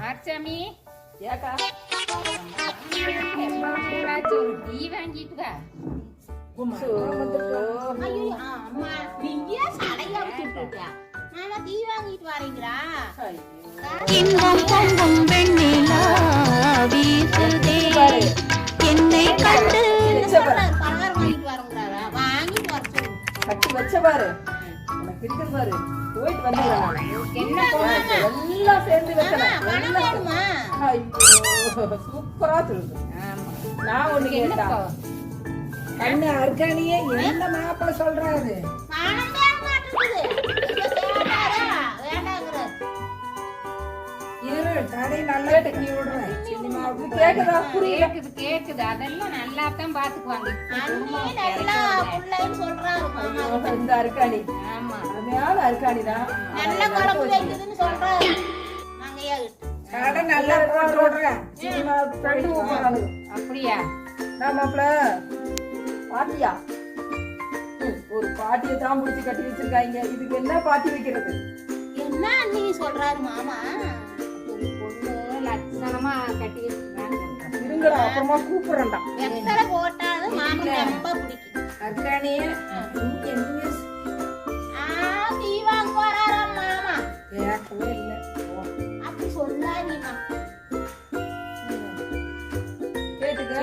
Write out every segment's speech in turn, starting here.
ஆச்சாமி ஏக்கா ஒரு டீ வாங்கிட்டு வா. இன்பம் பொங்கும் வெண்ணிலா வீசுதே என்னை கண்டு கட்டி வச்ச பாரு உனக்கு இருக்கு பாரு போயிட்டு வந்து எல்லாம் சேர்ந்து வைக்கணும். ஐயோ சூப்பரா சொல்லுது. நான் ஒண்ணு கேட்டா கண்ணு அர்க்கானியே என்ன மாப்பிள்ள சொல்றாரு இரு தடை நல்லா தண்ணி விடுறேன் கேக்குதா புரியல கேக்குது அதெல்லாம் நல்லா தான் பாத்துக்குவாங்க. இந்த அர்க்காணி ஆமா அதனால அர்க்காணிதான் கடை நல்லா போட்டு விடுறேன் சினிமா ஃப்ரெண்டு கூப்பிடுறாங்க. அப்படியா? நான் மாப்பிள்ள பாட்டியா ஒரு பாட்டியை தான் முடிச்சு கட்டி வச்சிருக்காங்க. இதுக்கு என்ன பாட்டி வைக்கிறது? என்ன நீ சொல்றாரு மாமா? பொண்ணு லட்சணமா கட்டி வச்சிருக்கான்னு சொல்றேன். இருங்கடா அப்புறமா கூப்பிடுறேன்டா. வெத்தலை போட்டாலும் மாமன் ரொம்ப பிடிக்கும். அர்க்கானியே என்ன டீ வாங்க வராராம் மாமா. கேட்கவே இல்லை அப்படி சொல்லாதீங்க. கேட்டுக்க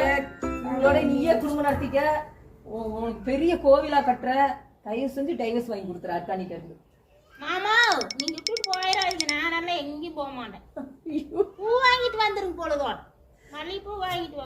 உங்களோட நீயே குடும்பம் நடத்திக்க. உனக்கு பெரிய கோவிலா கட்டுற தயவு செஞ்சு டைவர்ஸ் வாங்கி கொடுத்துற அர்க்காணிக்கு. மாமா நீங்க விட்டுட்டு போயிடாதீங்க. நான் எங்கேயும் போக மாட்டேன். பூ வாங்கிட்டு வந்துருங்க பொழுதோட மல்லிகைப்பூ வாங்கிட்டு